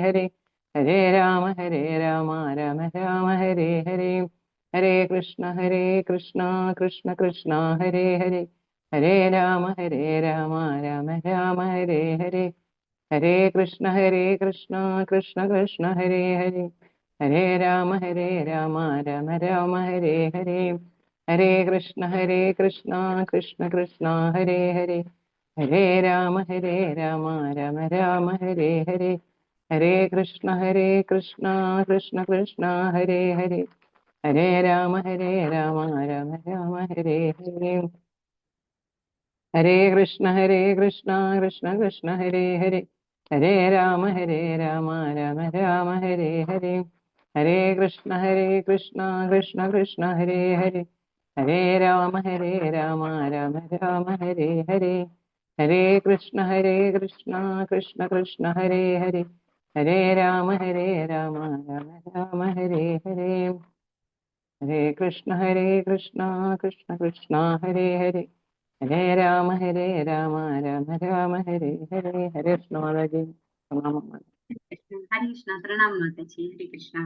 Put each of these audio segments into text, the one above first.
ഹരേ ഹരേ രാമ രാമ രാമ ഹരേ ഹരേ ഹരേ കൃഷ്ണ കൃഷ്ണ കൃഷ്ണ ഹരേ ഹരേ ഹരേ രാമ രാമ രാമ ഹരേ ഹരേ ഹരേ കൃഷ്ണ കൃഷ്ണ കൃഷ്ണ ഹരേ ഹരേ ഹരേ രാമ രാമ രാമ ഹരേ ഹരേ ഹരേ കൃഷ്ണ കൃഷ്ണ കൃഷ്ണ ഹരേ ഹരേ ഹരേ രാമ രാമ രാമ ഹരേ ഹരേ ഹരേ കൃഷ്ണ കൃഷ്ണ കൃഷ്ണ ഹരേ ഹരേ ഹരേ രാമ രാമ രാമ ഹരേ ഹരേ ഹരേ കൃഷ്ണ കൃഷ്ണ കൃഷ്ണ ഹരേ ഹരേ ഹരേ രാമ രാമ രാമ ഹരേ ഹരേ ഹരേ കൃഷ്ണ കൃഷ്ണ കൃഷ്ണ ഹരേ ഹരേ ഹരേ രാമ രാമ രാമ ഹരേ ഹരേ ഹരേ കൃഷ്ണ കൃഷ്ണ കൃഷ്ണ ഹരേ ഹരേ ഹരേ രാമ രാമ രാമ ഹരേ ഹരേ ഹരേ കൃഷ്ണ കൃഷ്ണ കൃഷ്ണ ഹരേ ഹരേ ഹരേ രാമ രാമ രാമ ഹരേ ഹരേ ഹരേ കൃഷ്ണ മാതാജി പ്രണാമം. हरे कृष्णा। प्रणाम माता जी। हरे कृष्णा।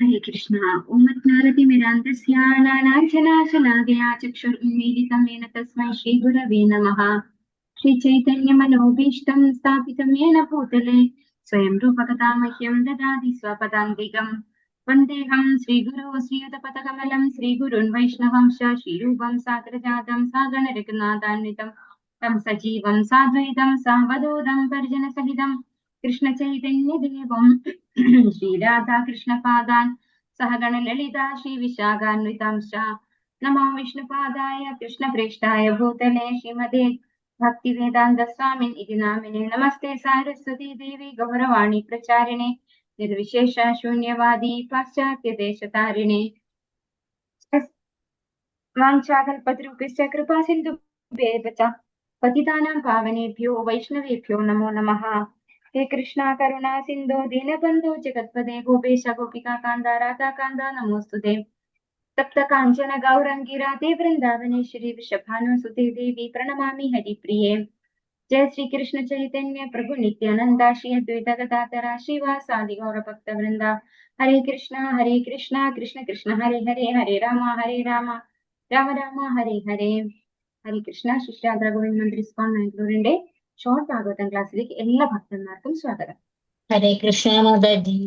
हरे कृष्णा। ओम ज्ञानतिमिरान्धस्य ज्ञानाञ्जनाशलाकया चक्षुरुन्मीलितं येन तस्मै श्रीगुरवे नमः। श्रीचैतन्यमनोभीष्टं स्थापितं येन भूतले स्वयं रूपकथा मह्यं ददाति स्वपदान्तिकम्। वन्देऽहं श्रीगुरो श्रीयुतपदकमलं श्रीगुरुन् वैष्णवंश श्रीरूपं साग्रजातं सागणरघुनाथान्वितं तं सजीवं साद्वैतं सावधूतं परिजनसहितं कृष्णचैतन्यदेवं श्रीराधा कृष्णपादान् सहगणललिता श्रीविशाखान्वितांश्च नमो विष्णुपादाय कृष्णप्रेष्ठाय भूतले श्रीमते भक्तिवेदान्तस्वामिन् इति नामिने। नमस्ते सारस्वती देवी गौरवाणी प्रचारिणे निर्विशेष शून्यवादी पाश्चात्यदेशतारिणे वाञ्छाकल्पतरुभ्यश्च कृपासिन्धुभ्येव च पतितानां पावनेभ्यो वैष्णवेभ्यो नमो नमः। हे कृष्णा करुणा सिन्धो दीनबन्धो जगत्पते गोपेश गोपिका कान्ता राधा कान्ता नमोस्तुते। तप्त काञ्चन गौरङ्गी राधे वृन्दावनेश्वरी वृषभानुसुते देवी प्रणमामि हरिप्रिये। जय श्री कृष्ण चैतन्य प्रभु नित्यानंद श्री अद्वैत गदाधर श्रीवासादि गौर भक्त वृंदा। हरे कृष्णा कृष्ण कृष्ण हरे हरे हरे राम राम राम हरे हरे। ഹരി കൃഷ്ണ. ശിഷ്യാദ്ര ഗോവിന്ദ് മന്ദിർ ഇസ്കോൺ മാംഗ്ലൂരിന്റെ ഷോർട്ട് ഭാഗവതം ക്ലാസ്സിലേക്ക് എല്ലാ ഭക്തന്മാർക്കും സ്വാഗതം. ഹരേ കൃഷ്ണ മാതാജി.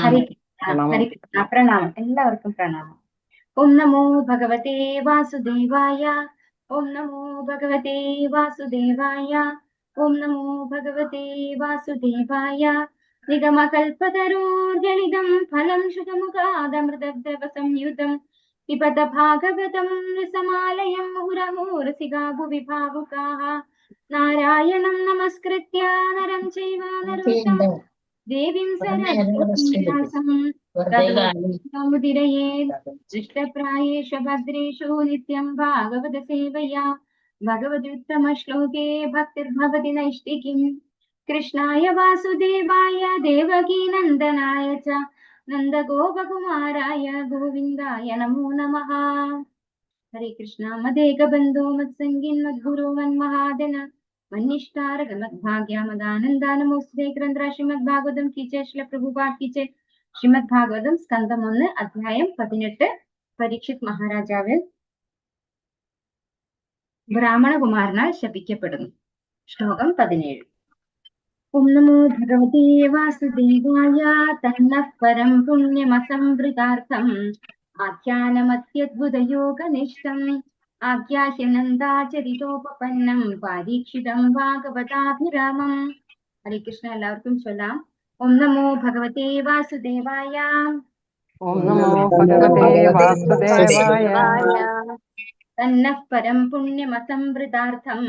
ഹരേ കൃഷ്ണ. പ്രണാമം. എല്ലാവർക്കും പ്രണാമം. ഓം നമോ ഭഗവതേ വാസുദേവായ. ഓം നമോ ഭഗവതേ വാസുദേവായ. ഓം നമോ ഭഗവതേ വാസുദേവായ. നിഗമകൽപതരോർജനിതം ഫലം ശുതമുഖാദമൃതദ്രവ സംയുതം പിബത ഭാഗവതം രസമാലയം മുഹുരഹുരസികാ ഭുവി ഭാവുകാഃ. നാരായണം നമസ്കൃത്യ നരം ചൈവ നരോത്തമം ദേവീം സരസ്വതീം വ്യാസം തതോ മുദിരയേത്. ദുഷ്ടപ്രായേഷു ഭദ്രേഷു നിത്യം ഭാഗവത സേവയാ ഭഗവത്യുത്തമ ശ്ലോകേ ഭക്തിർഭവതി നൈഷ്ഠികീം. കൃഷ്ണായ വാസുദേവായ ദേവകീ നന്ദനായ ച നന്ദഗോപകുമാരായ ഗോവിന്ദായ നമോ നമഃ. ഹരേ കൃഷ്ണ. മദേകബന്ധോ മത്സംഗിൻ മദ്ഗുരോ മന്മഹാദന മന്നിഷ്ഠാരക മദ്ഭാഗ്യ മദാനന്ദാനമോസ്തേ. ഗ്രന്ഥ ശ്രീമദ് ഭാഗവതം കീച്ചേ ശ്രീല പ്രഭുപാദ് കീച്ചേ. ശ്രീമദ് ഭാഗവതം സ്കന്ധം 1 അധ്യായം 18. പരീക്ഷിത് മഹാരാജാവ് ബ്രാഹ്മണകുമാരനാൽ ശപിക്കപ്പെടുന്നു. ശ്ലോകം 17. ഓം നമോ ഭഗവതേ വാസുദേവായ. തന്നഃ പരം പുണ്യമസംവൃതാർത്ഥം ആഖ്യാനമത്യദ്ഭുതയോഗനിഷ്ഠം ആഖ്യാഹ്യനന്ദാചരിതോപപന്നം പരീക്ഷിതം ഭാഗവതാഭിരാമം. ഹരേ കൃഷ്ണ. എല്ലാവർക്കും ചൊല്ലാം. ഓം നമോ ഭഗവതേ വാസുദേവായ. ഓം നമോ ഭഗവതേ വാസുദേവായ. തന്നഃ പരം പുണ്യമസംവൃതാർത്ഥം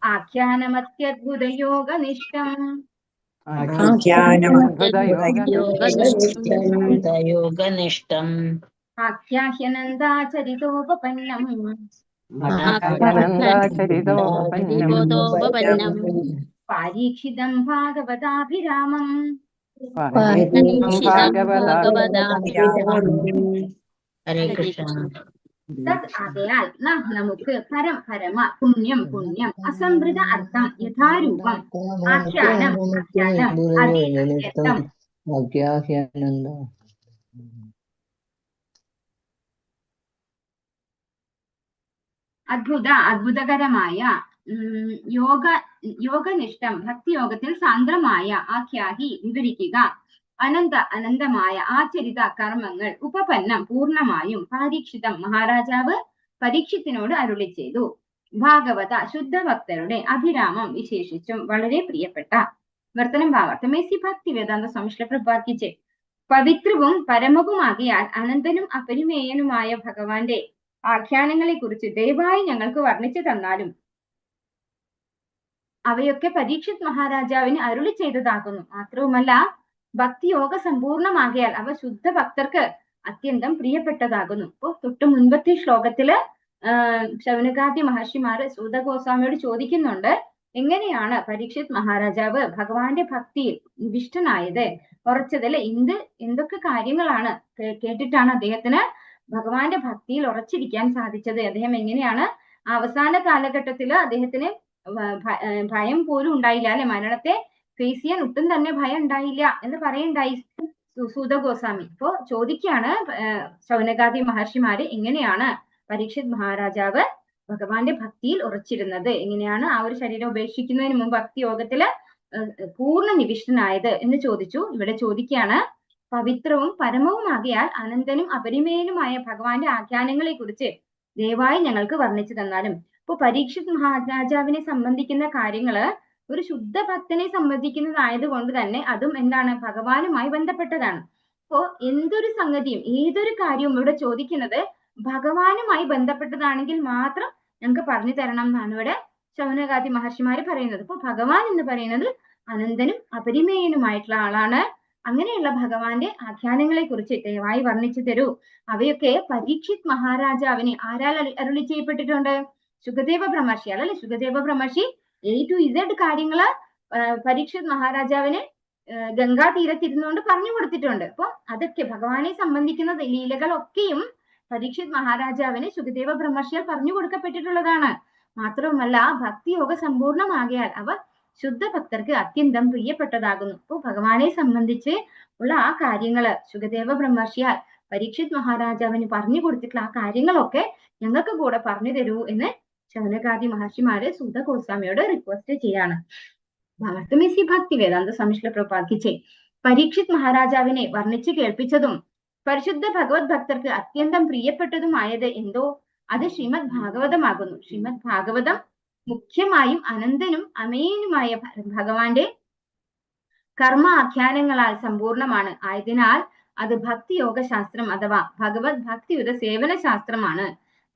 ആഖ്യാനമത്യദ്ഭുതയോഗനിഷ്ഠം ആഖ്യാഹ്യനന്ദാചരിതോപപന്നം പരീക്ഷിതം ഭാഗവതാഭിരാമം. ഹരേ കൃഷ്ണ. തത് ആകയാൽ നമുക്ക് പരമ പുണ്യം പുണ്യം അസംവൃത അർത്ഥം യഥാരൂപം ആഖ്യാനം ആഖ്യാനം അത്യന്തം അത്ഭുതകരമായ യോഗനിഷ്ഠം ഭക്തിയോഗത്തിൽ സാന്ദ്രമായ ആഖ്യാഹി വിവരിക്കുക അനന്തമായ ആചരിത കർമ്മങ്ങൾ ഉപപന്നം പൂർണ്ണമായും പരീക്ഷിതം മഹാരാജാവ് പരീക്ഷത്തിനോട് അരുളി ചെയ്തു. ഭാഗവത ശുദ്ധഭക്തരുടെ അഭിരാമം വിശേഷിച്ചും വളരെ പ്രിയപ്പെട്ട വർത്തനം ഭാവാർത്ഥമേസി ഭക്തി വേദാന്ത സ്വാമി പ്രഭാക്കിച്ച് പവിത്രവും പരമവുമാകിയാൽ അനന്തനും അപരിമേയനുമായ ഭഗവാന്റെ ആഖ്യാനങ്ങളെ കുറിച്ച് ദയവായി ഞങ്ങൾക്ക് വർണ്ണിച്ചു തന്നാലും അവയൊക്കെ പരീക്ഷിത് മഹാരാജാവിന് അരുളി ചെയ്തതാകുന്നു. മാത്രവുമല്ല ഭക്തിയോഗ സമ്പൂർണമാകിയാൽ അവ ശുദ്ധ ഭക്തർക്ക് അത്യന്തം പ്രിയപ്പെട്ടതാകുന്നു. ഇപ്പൊ തൊട്ട് മുൻപത്തെ ശ്ലോകത്തില് ശൗനകാദി മഹർഷിമാര് സൂത ഗോസ്വാമിയോട് ചോദിക്കുന്നുണ്ട്, എങ്ങനെയാണ് പരീക്ഷിത് മഹാരാജാവ് ഭഗവാന്റെ ഭക്തിയിൽ നിവിഷ്ടനായത്, ഉറച്ചതില് എന്തൊക്കെ കാര്യങ്ങളാണ് കേട്ടിട്ടാണ് അദ്ദേഹത്തിന് ഭഗവാന്റെ ഭക്തിയിൽ ഉറച്ചിരിക്കാൻ സാധിച്ചത്, അദ്ദേഹം എങ്ങനെയാണ് അവസാന കാലഘട്ടത്തില് അദ്ദേഹത്തിന് ഭയം പോലും ഉണ്ടായില്ല അല്ലെ, മരണത്തെ ഫേസ് ചെയ്യാൻ ഒട്ടും തന്നെ ഭയം ഉണ്ടായില്ല എന്ന് പറയുണ്ടായി സൂത ഗോസ്വാമി. ഇപ്പോ ചോദിക്കുകയാണ് ശൗനകാദി മഹർഷിമാര്, എങ്ങനെയാണ് പരീക്ഷിത് മഹാരാജാവ് ഭഗവാന്റെ ഭക്തിയിൽ ഉറച്ചിരുന്നത്, എങ്ങനെയാണ് ആ ഒരു ശരീരം ഉപേക്ഷിക്കുന്നതിന് മുമ്പ് ഭക്തി യോഗത്തില് പൂർണ്ണ നിവിഷ്ടനായത് എന്ന് ചോദിച്ചു. ഇവിടെ ചോദിക്കുകയാണ്, പവിത്രവും പരമവുമാകിയാൽ അനന്തനും അപരിമേയനുമായ ഭഗവാന്റെ ആഖ്യാനങ്ങളെ കുറിച്ച് ദയവായി ഞങ്ങൾക്ക് വർണ്ണിച്ചു തന്നാലും. ഇപ്പൊ പരീക്ഷിത് മഹാരാജാവിനെ സംബന്ധിക്കുന്ന കാര്യങ്ങള് ഒരു ശുദ്ധ ഭക്തനെ സംബന്ധിക്കുന്നതായത് കൊണ്ട് തന്നെ അതും എന്താണ്, ഭഗവാനുമായി ബന്ധപ്പെട്ടതാണ്. അപ്പോ എന്തൊരു സംഗതിയും ഏതൊരു കാര്യവും ഇവിടെ ചോദിക്കുന്നത് ഭഗവാനുമായി ബന്ധപ്പെട്ടതാണെങ്കിൽ മാത്രം ഞങ്ങൾക്ക് പറഞ്ഞു തരണം എന്നാണ് ഇവിടെ ശൗനകാദി മഹർഷിമാര് പറയുന്നത്. അപ്പൊ ഭഗവാൻ എന്ന് പറയുന്നത് അനന്തനും അപരിമേയനുമായിട്ടുള്ള ആളാണ്. അങ്ങനെയുള്ള ഭഗവാന്റെ ആഖ്യാനങ്ങളെ കുറിച്ച് ദയവായി വർണ്ണിച്ചു തരൂ. അവയൊക്കെ പരീക്ഷിത് മഹാരാജാവിന് ആരാൽ അരുളി ചെയ്യപ്പെട്ടിട്ടുണ്ട്? ശുകദേവ ബ്രഹ്മർഷിയാൽ അല്ലെ. ശുകദേവ ബ്രഹ്മർഷി A to Z കാര്യങ്ങള് പരീക്ഷിത് മഹാരാജാവിന് ഗംഗാ തീരത്തിരുന്നുകൊണ്ട് പറഞ്ഞു കൊടുത്തിട്ടുണ്ട്. അപ്പൊ അതൊക്കെ ഭഗവാനെ സംബന്ധിക്കുന്ന ലീലകളൊക്കെയും പരീക്ഷിത് മഹാരാജാവിന് ശുകദേവ ബ്രഹ്മർഷിയാൽ പറഞ്ഞു കൊടുക്കപ്പെട്ടിട്ടുള്ളതാണ്. മാത്രവുമല്ല ഭക്തിയോഗ സമ്പൂർണമാകിയാൽ അവ ശുദ്ധ ഭക്തർക്ക് അത്യന്തം പ്രിയപ്പെട്ടതാകുന്നു. അപ്പൊ ഭഗവാനെ സംബന്ധിച്ച് ഉള്ള ആ കാര്യങ്ങള് ശുകദേവ ബ്രഹ്മർഷിയാൽ പരീക്ഷിത് മഹാരാജാവിന് പറഞ്ഞു കൊടുത്തിട്ടുള്ള ആ കാര്യങ്ങളൊക്കെ ഞങ്ങൾക്ക് കൂടെ പറഞ്ഞു തരൂ എന്ന് ശൗനകാദി മഹർഷിമാര് സൂത ഗോസ്വാമിയോട് റിക്വസ്റ്റ് ചെയ്യാണ്. ഭാവാർത്ഥമേസി ഭക്തി വേദാന്ത സ്വാമി പ്രഭാക്കിച്ച് പരീക്ഷിത് മഹാരാജാവിനെ വർണ്ണിച്ചു കേൾപ്പിച്ചതും പരിശുദ്ധ ഭഗവത് ഭക്തർക്ക് അത്യന്തം പ്രിയപ്പെട്ടതുമായത് എന്തോ അത് ശ്രീമദ് ഭാഗവതമാകുന്നു. ശ്രീമദ് ഭാഗവതം മുഖ്യമായും അനന്തനും അമേയനുമായ ഭഗവാന്റെ കർമ്മ ആഖ്യാനങ്ങളാൽ സമ്പൂർണമാണ്. ആയതിനാൽ അത് ഭക്തിയോഗ ശാസ്ത്രം അഥവാ ഭഗവത് ഭക്തിയുത സേവന ശാസ്ത്രമാണ്.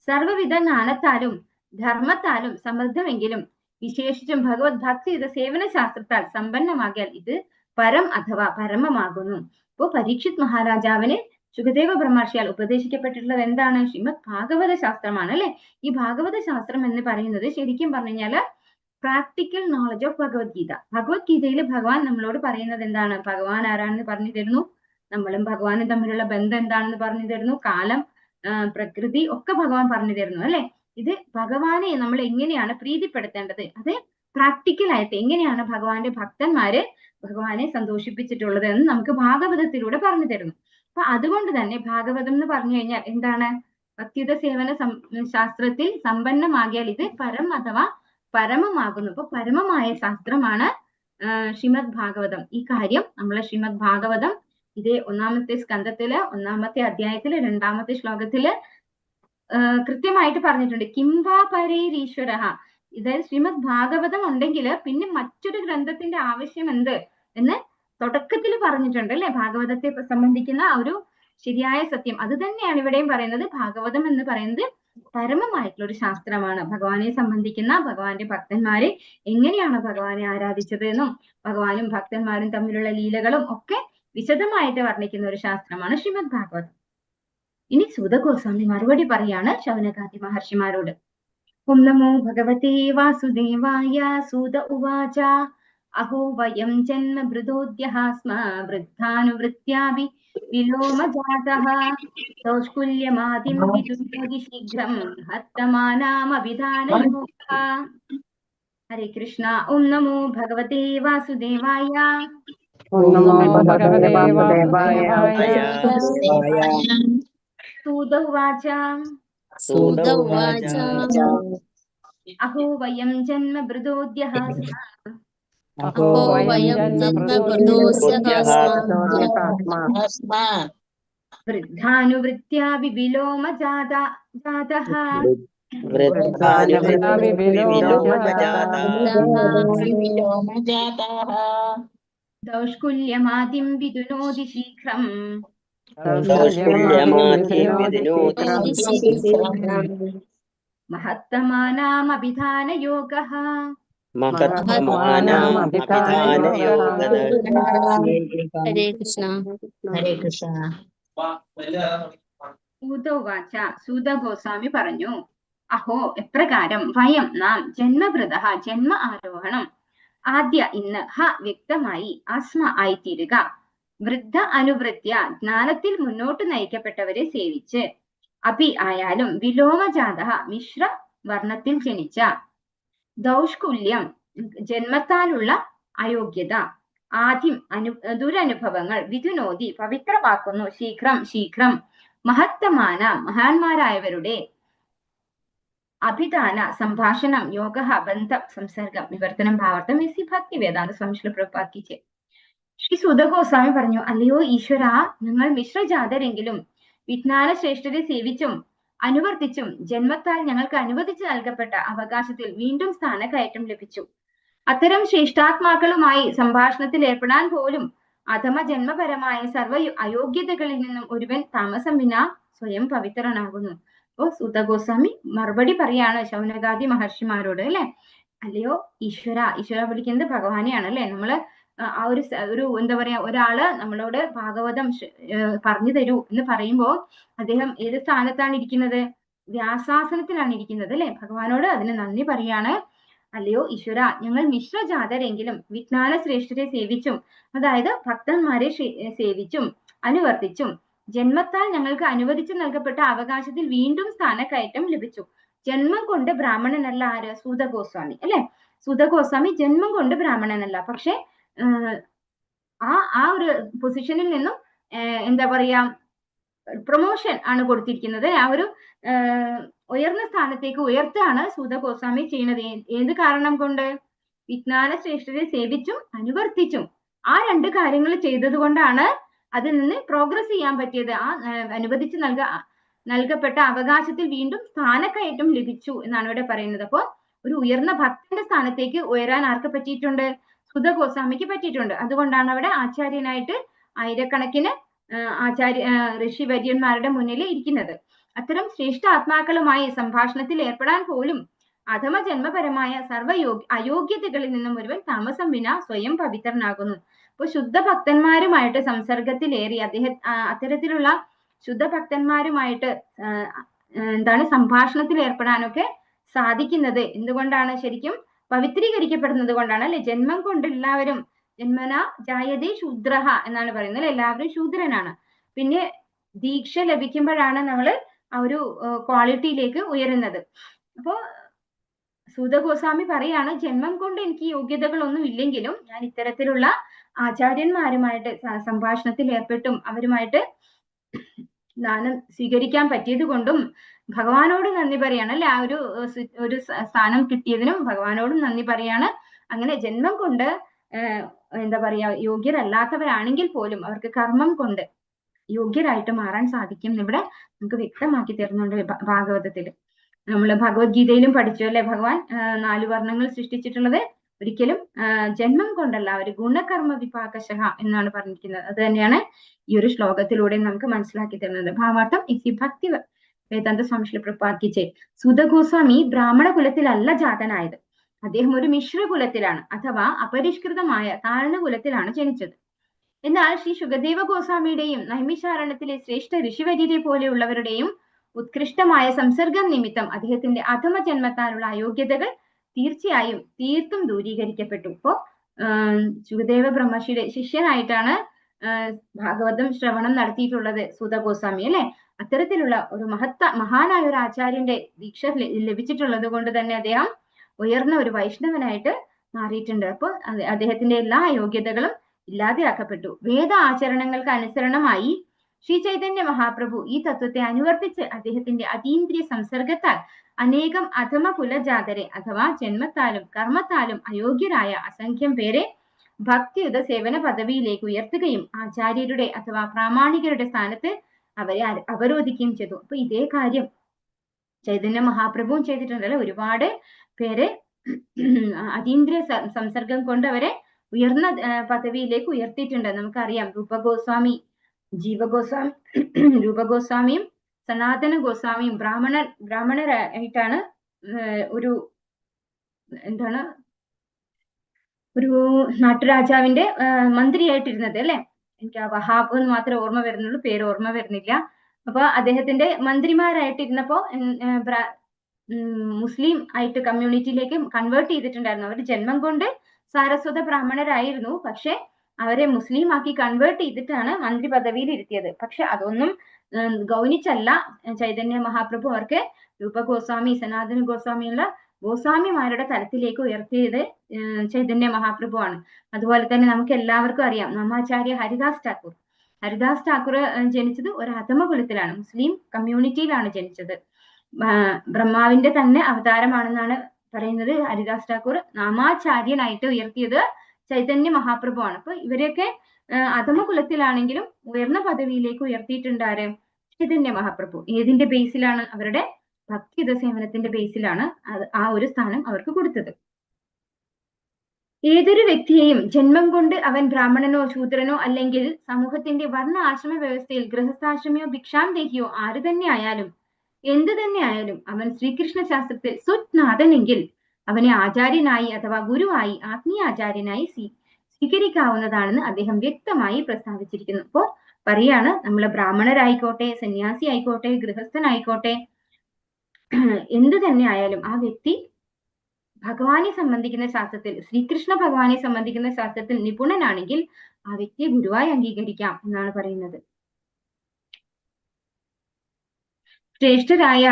സർവവിധ ജ്ഞാനത്താലും ധർമ്മത്താലും സമൃദ്ധമെങ്കിലും വിശേഷിച്ചും ഭഗവത് ഭക്തിയുത സേവന ശാസ്ത്രത്താൽ സമ്പന്നമാകിയാൽ ഇത് പരം അഥവാ പരമമാകുന്നു. ഇപ്പോ പരീക്ഷിത് മഹാരാജാവിന് ശുകദേവ ബ്രഹ്മർഷിയാൽ ഉപദേശിക്കപ്പെട്ടിട്ടുള്ളത് എന്താണ്? ശ്രീമദ് ഭാഗവത ശാസ്ത്രമാണ് അല്ലെ. ഈ ഭാഗവത ശാസ്ത്രം എന്ന് പറയുന്നത് ശരിക്കും പറഞ്ഞു കഴിഞ്ഞാല് പ്രാക്ടിക്കൽ നോളജ് ഓഫ് ഭഗവത്ഗീത. ഭഗവത്ഗീതയിൽ ഭഗവാൻ നമ്മളോട് പറയുന്നത് എന്താണ്? ഭഗവാൻ ആരാണെന്ന് പറഞ്ഞു തരുന്നു, നമ്മളും ഭഗവാനും തമ്മിലുള്ള ബന്ധം എന്താണെന്ന് പറഞ്ഞു തരുന്നു, കാലം, പ്രകൃതി ഒക്കെ ഭഗവാൻ പറഞ്ഞു തരുന്നു അല്ലെ. ഇത് ഭഗവാനെ നമ്മൾ എങ്ങനെയാണ് പ്രീതിപ്പെടുത്തേണ്ടത്, അത് പ്രാക്ടിക്കൽ ആയിട്ട് എങ്ങനെയാണ് ഭഗവാന്റെ ഭക്തന്മാര് ഭഗവാനെ സന്തോഷിപ്പിച്ചിട്ടുള്ളത് എന്ന് നമുക്ക് ഭാഗവതത്തിലൂടെ പറഞ്ഞു തരുന്നു. അപ്പൊ അതുകൊണ്ട് തന്നെ ഭാഗവതം എന്ന് പറഞ്ഞു കഴിഞ്ഞാൽ എന്താണ്? ഭക്തിയുത സേവന ശാസ്ത്രത്തിൽ സമ്പന്നമാകിയാൽ ഇത് പരം അഥവാ പരമമാകുന്നു. അപ്പൊ പരമമായ ശാസ്ത്രമാണ് ശ്രീമദ് ഭാഗവതം. ഈ കാര്യം നമ്മളെ ശ്രീമദ് ഭാഗവതം ഇതേ 1-ാമത്തെ സ്കന്ധത്തില് 1-ാമത്തെ അധ്യായത്തില് 2-ാമത്തെ ശ്ലോകത്തില് കൃത്യമായിട്ട് പറഞ്ഞിട്ടുണ്ട്. കിംവാ പരൈരീശ്വര, ഇതായത് ശ്രീമദ് ഭാഗവതം ഉണ്ടെങ്കിൽ പിന്നെ മറ്റൊരു ഗ്രന്ഥത്തിന്റെ ആവശ്യം എന്ത് എന്ന് തുടക്കത്തിൽ പറഞ്ഞിട്ടുണ്ട് അല്ലെ. ഭാഗവതത്തെ സംബന്ധിക്കുന്ന ഒരു ശരിയായ സത്യം അത് തന്നെയാണ് ഇവിടെയും പറയുന്നത്. ഭാഗവതം എന്ന് പറയുന്നത് പരമമായിട്ടുള്ള ഒരു ശാസ്ത്രമാണ്. ഭഗവാനെ സംബന്ധിക്കുന്ന ഭഗവാന്റെ ഭക്തന്മാരെ എങ്ങനെയാണ് ഭഗവാനെ ആരാധിച്ചത് എന്നും ഭഗവാനും ഭക്തന്മാരും തമ്മിലുള്ള ലീലകളും ഒക്കെ വിശദമായിട്ട് വർണ്ണിക്കുന്ന ഒരു ശാസ്ത്രമാണ് ശ്രീമദ് ഭാഗവതം. ഇനി സൂത ഗോസ്വാമി മറുപടി പറയാണ് ശൗനകാദി മഹർഷിമാരോട്. ഓം നമോ ഭഗവതേ വാസുദേവായ. സൂത ഉവാച അഹോ വയം ജന്മഭൃതോദ്യഃ സ്മ വൃദ്ധാനുവൃത്യാഭി വിലോമജാതഃ ദൗഷ്കുല്യമാദിം വിദുനോതി ശീഘ്രം ഹത്തമാനാമഭിധാനയോഗഃ. ഹരേ കൃഷ്ണ. ഓം നമോ ഭഗവതേ വാസുദേവായ. ഓം നമോ ഭഗവതേ വാസുദേവായ. സൂത ഉവാച. സൂത ഉവാച അഹോ വയം ജന്മഭൃതോദ്യഃ സ്മ അഹോ വയം ജന്മഭൃതോസ്യഃ സ്മ വൃദ്ധാനുവൃത്യാഭി വിലോമജാതഃ ദൗഷ്കുല്യമാദിം വിദുനോതി ശീഘ്രം മഹത്തമാനാമഭിധാനയോഗഃ. ഹരേ കൃഷ്ണ. ഹരേ കൃഷ്ണ. സൂത ഉവാച. സൂത ഗോസ്വാമി പറഞ്ഞു, അഹോ എപ്രകാരം വയം നാം ജന്മഭൃതഃ ജന്മ ആരോഹണം ആദ്യ ഇന്ന് ഹ വ്യക്തമായി അസ്മ ആയിത്തീരുക വൃദ്ധ അനുവൃത്യ ജ്ഞാനത്തിൽ മുന്നോട്ട് നയിക്കപ്പെട്ടവരെ സേവിച്ച് അഭി ആയാലും വിലോമജാത മിശ്ര വർണ്ണത്തിൽ ജനിച്ച ദൗഷ്കുല്യം ജന്മത്താലുള്ള അയോഗ്യത ആദ്യം ദുരനുഭവങ്ങൾ വിധുനോതി പവിത്രമാക്കുന്നു ശീഘ്രം മഹത്തമാന മഹാന്മാരായവരുടെ അഭിധാന സംഭാഷണം യോഗ ബന്ധം സംസർഗം വിവർത്തനം ഭാവാർത്ഥം എസ് ഭക്തി വേദാന്ത സ്വാമി ശ്രീ പ്രഭുപാദ് കി ജയ്. ശ്രീ സുത ഗോസ്വാമി പറഞ്ഞു, അല്ലയോ ഈശ്വര, ഞങ്ങൾ മിശ്രജാതരെങ്കിലും വിജ്ഞാന ശ്രേഷ്ഠരെ സേവിച്ചും അനുവർത്തിച്ചും ജന്മത്താൽ ഞങ്ങൾക്ക് അനുവദിച്ചു നൽകപ്പെട്ട അവകാശത്തിൽ വീണ്ടും സ്ഥാനക്കയറ്റം ലഭിച്ചു. അത്തരം ശ്രേഷ്ഠാത്മാക്കളുമായി സംഭാഷണത്തിൽ ഏർപ്പെടാൻ പോലും അധമ ജന്മപരമായ സർവ്വ അയോഗ്യതകളിൽ നിന്നും ഒരുവൻ താമസം വിനാ സ്വയം പവിത്രനാകുന്നു. അപ്പോ സൂത ഗോസ്വാമി മറുപടി പറയാണ് ശൗനകാദി മഹർഷിമാരോട്, അല്ലെ, അല്ലയോ ഈശ്വര, ഈശ്വര വിളിക്കുന്നത് ഭഗവാനെയാണ്, അല്ലെ. നമ്മള് ആ ഒരു എന്താ പറയാ, ഒരാള് നമ്മളോട് ഭാഗവതം പറഞ്ഞു തരൂ എന്ന് പറയുമ്പോ അദ്ദേഹം ഏത് സ്ഥാനത്താണ് ഇരിക്കുന്നത്? വ്യാസാസനത്തിലാണ് ഇരിക്കുന്നത്, അല്ലെ. ഭഗവാനോട് അതിന് നന്ദി പറയാണ്. അല്ലയോ ഈശ്വര, ഞങ്ങൾ മിശ്രജാതരെങ്കിലും വിജ്ഞാന ശ്രേഷ്ഠരെ സേവിച്ചും, അതായത് ഭക്തന്മാരെ സേവിച്ചും അനുവർത്തിച്ചും ജന്മത്താൽ ഞങ്ങൾക്ക് അനുവദിച്ചു നൽകപ്പെട്ട അവകാശത്തിൽ വീണ്ടും സ്ഥാനക്കയറ്റം ലഭിച്ചു. ജന്മം കൊണ്ട് ബ്രാഹ്മണനല്ല ആര്? സൂത ഗോസ്വാമി, അല്ലെ. സൂത ഗോസ്വാമി ജന്മം കൊണ്ട് ബ്രാഹ്മണനല്ല, പക്ഷെ ആ ഒരു പൊസിഷനിൽ നിന്നും എന്താ പറയാ, പ്രൊമോഷൻ ആണ് കൊടുത്തിരിക്കുന്നത്. ആ ഒരു ഉയർന്ന സ്ഥാനത്തേക്ക് ഉയർത്താണ് സൂത ഗോസ്വാമി ചെയ്യുന്നത്. ഏത് കാരണം കൊണ്ട്? വിജ്ഞാന ശ്രേഷ്ഠരെ സേവിച്ചും അനുവർത്തിച്ചും ആ രണ്ട് കാര്യങ്ങൾ ചെയ്തത് കൊണ്ടാണ് അതിൽ നിന്ന് പ്രോഗ്രസ് ചെയ്യാൻ പറ്റിയത്. ആ അനുവദിച്ച് നൽകപ്പെട്ട അവകാശത്തിൽ വീണ്ടും സ്ഥാനക്കയറ്റം ലഭിച്ചു എന്നാണ് ഇവിടെ പറയുന്നത്. അപ്പോൾ ഒരു ഉയർന്ന ഭക്തന്റെ സ്ഥാനത്തേക്ക് ഉയരാൻ ആർക്ക് പറ്റിയിട്ടുണ്ട്? സുത ഗോസ്വാമിക്ക് പറ്റിയിട്ടുണ്ട്. അതുകൊണ്ടാണ് അവിടെ ആചാര്യനായിട്ട് ആയിരക്കണക്കിന് ഋഷിവര്യന്മാരുടെ മുന്നിൽ ഇരിക്കുന്നത്. അത്തരം ശ്രേഷ്ഠ ആത്മാക്കളുമായി സംഭാഷണത്തിൽ ഏർപ്പെടാൻ പോലും അധമ ജന്മപരമായ സർവ്വ അയോഗ്യതകളിൽ നിന്നും ഒരുവൻ താമസം വിനാ സ്വയം പവിത്രനാകുന്നു. അപ്പൊ ശുദ്ധ ഭക്തന്മാരുമായിട്ട് സംസർഗത്തിലേറി അത്തരത്തിലുള്ള ശുദ്ധ ഭക്തന്മാരുമായിട്ട് എന്താണ് സംഭാഷണത്തിൽ ഏർപ്പെടാനൊക്കെ സാധിക്കുന്നത് എന്തുകൊണ്ടാണ്? ശരിക്കും പവിത്രീകരിക്കപ്പെടുന്നത് കൊണ്ടാണ്, അല്ലെ. ജന്മം കൊണ്ട് എല്ലാവരും ജന്മന ജായതേ ശൂദ്രഹ എന്നാണ് പറയുന്നത്, എല്ലാവരും ശൂദ്രനാണ്. പിന്നെ ദീക്ഷ ലഭിക്കുമ്പോഴാണ് നമ്മൾ ആ ഒരു ക്വാളിറ്റിയിലേക്ക് ഉയരുന്നത്. അപ്പോ സൂത ഗോസ്വാമി പറയാണ്, ജന്മം കൊണ്ട് എനിക്ക് യോഗ്യതകളൊന്നും ഇല്ലെങ്കിലും ഞാൻ ഇത്തരത്തിലുള്ള ആചാര്യന്മാരുമായിട്ട് സംഭാഷണത്തിൽ ഏർപ്പെട്ടും അവരുമായിട്ട് ദാനം സ്വീകരിക്കാൻ പറ്റിയത് കൊണ്ടും ഭഗവാനോട് നന്ദി പറയാണ്, അല്ലെ. ആ ഒരു സ്ഥാനം കിട്ടിയതിനും ഭഗവാനോടും നന്ദി പറയാണ്. അങ്ങനെ ജന്മം കൊണ്ട് എന്താ പറയാ, യോഗ്യരല്ലാത്തവരാണെങ്കിൽ പോലും അവർക്ക് കർമ്മം കൊണ്ട് യോഗ്യരായിട്ട് മാറാൻ സാധിക്കും. ഇവിടെ നമുക്ക് വ്യക്തമാക്കി തരുന്നുണ്ട് ഭാഗവതത്തില്. നമ്മള് ഭഗവത്ഗീതയിലും പഠിച്ചു, അല്ലെ. ഭഗവാൻ 4 വർണ്ണങ്ങൾ സൃഷ്ടിച്ചിട്ടുള്ളത് ഒരിക്കലും ജന്മം കൊണ്ടല്ല, ഒരു ഗുണകർമ്മ വിപാകശഃ എന്നാണ് പറഞ്ഞിരിക്കുന്നത്. അത് തന്നെയാണ് ഈ ഒരു ശ്ലോകത്തിലൂടെ നമുക്ക് മനസ്സിലാക്കി തരുന്നത്. ഭാവാർത്ഥം ഇസി ഭക്തി വേദാന്ത സ്വാമി ശ്രീ പ്രഭുപാദ് കി ജയ്. സൂത ഗോസ്വാമി ബ്രാഹ്മണ കുലത്തിലല്ല ജാതനായത്. അദ്ദേഹം ഒരു മിശ്രകുലത്തിലാണ്, അഥവാ അപരിഷ്കൃതമായ താഴ്ന്ന കുലത്തിലാണ് ജനിച്ചത്. എന്നാൽ ശ്രീ ശുകദേവ ഗോസ്വാമിയുടെയും നൈമിഷാരണ്യത്തിലെ ശ്രേഷ്ഠ ഋഷിവര്യരെ പോലെയുള്ളവരുടെയും ഉത്കൃഷ്ടമായ സംസർഗം നിമിത്തം അദ്ദേഹത്തിന്റെ അധമ ജന്മത്താലുള്ള അയോഗ്യതകൾ തീർച്ചയായും തീർത്തും ദൂരീകരിക്കപ്പെട്ടു. ഇപ്പോ ശുകദേവ ബ്രഹ്മർഷിയുടെ ശിഷ്യനായിട്ടാണ് ഭാഗവതം ശ്രവണം നടത്തിയിട്ടുള്ളത് സൂത ഗോസ്വാമി അല്ലെ. അത്തരത്തിലുള്ള ഒരു മഹാനായ ഒരു ആചാര്യന്റെ ദീക്ഷ ലഭിച്ചിട്ടുള്ളത് കൊണ്ട് തന്നെ അദ്ദേഹം ഉയർന്ന ഒരു വൈഷ്ണവനായിട്ട് മാറിയിട്ടുണ്ട്. അപ്പോൾ അദ്ദേഹത്തിന്റെ എല്ലാ യോഗ്യതകളും ഇല്ലാതെയാക്കപ്പെട്ടു. വേദ ആചരണങ്ങൾക്ക് അനുസരണമായി ശ്രീ ചൈതന്യ മഹാപ്രഭു ഈ തത്വത്തെ അനുവർത്തിച്ച് അദ്ദേഹത്തിന്റെ അതീന്ദ്രിയ സംസർഗത്താൽ അനേകം അധമ കുലജാതരെ അഥവാ ജന്മത്താലും കർമ്മത്താലും അയോഗ്യരായ അസംഖ്യം പേരെ ഭക്തിയുത സേവന പദവിയിലേക്ക് ഉയർത്തുകയും ആചാര്യരുടെ അഥവാ പ്രാമാണികരുടെ സ്ഥാനത്ത് അവരെ അവരോധിക്കുകയും ചെയ്തു. അപ്പൊ ഇതേ കാര്യം ചൈതന്യ മഹാപ്രഭുവും ചെയ്തിട്ടുണ്ടല്ലോ. ഒരുപാട് പേരെ അതീന്ദ്രിയ സംസർഗം കൊണ്ട് അവരെ ഉയർന്ന പദവിയിലേക്ക് ഉയർത്തിയിട്ടുണ്ട്. നമുക്കറിയാം രൂപഗോസ്വാമി, ജീവഗോസ്വാമി, രൂപഗോസ്വാമിയും സനാതന ഗോസ്വാമിയും ബ്രാഹ്മണരായിട്ടാണ് ഒരു നാട്ടുരാജാവിന്റെ മന്ത്രിയായിട്ടിരുന്നത് അല്ലെ. എനിക്ക് ആ വഹാബ് എന്ന് മാത്രമേ ഓർമ്മ വരുന്നുള്ളൂ, പേര് ഓർമ്മ വരുന്നില്ല. അപ്പൊ അദ്ദേഹത്തിന്റെ മന്ത്രിമാരായിട്ടിരുന്നപ്പോ മുസ്ലിം ആയിട്ട് കമ്മ്യൂണിറ്റിയിലേക്ക് കൺവേർട്ട് ചെയ്തിട്ടുണ്ടായിരുന്നു. അവർ ജന്മം കൊണ്ട് സാരസ്വത ബ്രാഹ്മണരായിരുന്നു, പക്ഷെ അവരെ മുസ്ലിം ആക്കി കൺവേർട്ട് ചെയ്തിട്ടാണ് മന്ത്രി പദവിയിൽ ഇരുത്തിയത്. പക്ഷെ അതൊന്നും ഗൗനിച്ചല്ല ചൈതന്യ മഹാപ്രഭു അവർക്ക് രൂപഗോസ്വാമി, സനാതന ഗോസ്വാമിയുള്ള ഗോസ്വാമിമാരുടെ തലത്തിലേക്ക് ഉയർത്തിയത് ചൈതന്യ മഹാപ്രഭു ആണ്. അതുപോലെ തന്നെ നമുക്ക് എല്ലാവർക്കും അറിയാം നാമാചാര്യ ഹരിദാസ് ഠാക്കൂർ ജനിച്ചത് ഒരു അധമ കുലത്തിലാണ്, മുസ്ലിം കമ്മ്യൂണിറ്റിയിലാണ് ജനിച്ചത്. ബ്രഹ്മാവിന്റെ തന്നെ അവതാരമാണെന്നാണ് പറയുന്നത്. ഹരിദാസ് ഠാക്കൂർ നാമാചാര്യനായിട്ട് ഉയർത്തിയത് ചൈതന്യ മഹാപ്രഭു ആണ്. അപ്പൊ ഇവരെയൊക്കെ അധമ കുലത്തിലാണെങ്കിലും ഉയർന്ന പദവിയിലേക്ക് ഉയർത്തിയിട്ടുണ്ടാര് ചൈതന്യ മഹാപ്രഭു. ഏതിന്റെ ബേസിലാണ്? അവരുടെ ഭക്തിയുത സേവനത്തിന്റെ ബേസിലാണ് ആ ഒരു സ്ഥാനം അവർക്ക് കൊടുത്തത്. ഏതൊരു വ്യക്തിയെയും ജന്മം കൊണ്ട് അവൻ ബ്രാഹ്മണനോ ശൂദ്രനോ അല്ലെങ്കിൽ സമൂഹത്തിന്റെ വർണ്ണ ആശ്രമ വ്യവസ്ഥയിൽ ഗൃഹസ്ഥാശ്രമിയോ ഭിക്ഷാന്തേഹിയോ ആര് തന്നെ ആയാലും എന്ത് തന്നെ ആയാലും അവൻ ശ്രീകൃഷ്ണ ശാസ്ത്രത്തിൽ സുജ്ഞാതനെങ്കിൽ അവനെ ആചാര്യനായി അഥവാ ഗുരുവായി ആത്മീയാചാര്യനായി സ്വീകരിക്കാവുന്നതാണെന്ന് അദ്ദേഹം വ്യക്തമായി പ്രസ്താവിച്ചിരിക്കുന്നു. അപ്പോ പറയാണ്, നമ്മള് ബ്രാഹ്മണരായിക്കോട്ടെ, സന്യാസി ആയിക്കോട്ടെ, ഗൃഹസ്ഥനായിക്കോട്ടെ, എന്ത് തന്നെ ആയാലും ആ വ്യക്തി ഭഗവാനെ സംബന്ധിക്കുന്ന ശാസ്ത്രത്തിൽ, ശ്രീകൃഷ്ണ ഭഗവാനെ സംബന്ധിക്കുന്ന ശാസ്ത്രത്തിൽ നിപുണനാണെങ്കിൽ ആ വ്യക്തിയെ ഗുരുവായി അംഗീകരിക്കാം എന്നാണ് പറയുന്നത്. ശ്രേഷ്ഠരായ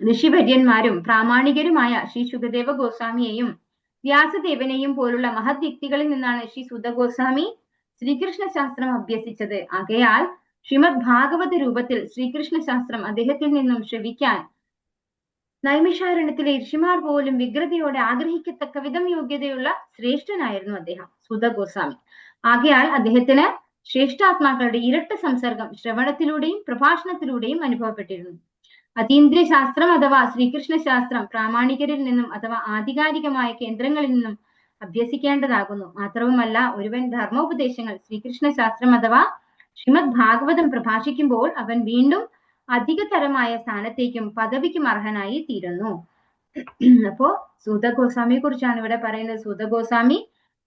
ഋഷിവര്യന്മാരും പ്രാമാണികരുമായ ശ്രീ ശുകദേവ ഗോസ്വാമിയെയും വ്യാസദേവനെയും പോലുള്ള മഹത് വ്യക്തികളിൽ നിന്നാണ് ശ്രീ സുത ഗോസ്വാമി ശ്രീകൃഷ്ണ ശാസ്ത്രം അഭ്യസിച്ചത്. ആകയാൽ ശ്രീമദ് ഭാഗവത രൂപത്തിൽ ശ്രീകൃഷ്ണ ശാസ്ത്രം അദ്ദേഹത്തിൽ നിന്നും ശ്രവിക്കാൻ നൈമിഷാരണ്യത്തിലെ ഋഷിമാർ പോലും വ്യഗ്രതയോടെ ആഗ്രഹിക്കത്തക്ക വിധം യോഗ്യതയുള്ള ശ്രേഷ്ഠനായിരുന്നു അദ്ദേഹം, സുത ഗോസ്വാമി. ആകയാൽ അദ്ദേഹത്തിന് ശ്രേഷ്ഠാത്മാക്കളുടെ ഇരട്ട സംസർഗം ശ്രവണത്തിലൂടെയും പ്രഭാഷണത്തിലൂടെയും അനുഭവപ്പെട്ടിരുന്നു. അതീന്ദ്രിയ ശാസ്ത്രം അഥവാ ശ്രീകൃഷ്ണ ശാസ്ത്രം പ്രാമാണികരിൽ നിന്നും അഥവാ ആധികാരികമായ കേന്ദ്രങ്ങളിൽ നിന്നും അഭ്യസിക്കേണ്ടതാകുന്നു. മാത്രവുമല്ല, ഒരുവൻ ധർമ്മോപദേശങ്ങൾ ശ്രീകൃഷ്ണ ശാസ്ത്രം അഥവാ ശ്രീമദ് ഭാഗവതം പ്രഭാഷിക്കുമ്പോൾ അവൻ വീണ്ടും അധികതരമായ സ്ഥാനത്തേക്കും പദവിക്കും അർഹനായി തീരുന്നു. അപ്പോ സൂത ഗോസ്വാമിയെ കുറിച്ചാണ് ഇവിടെ പറയുന്നത്. സൂത ഗോസ്വാമി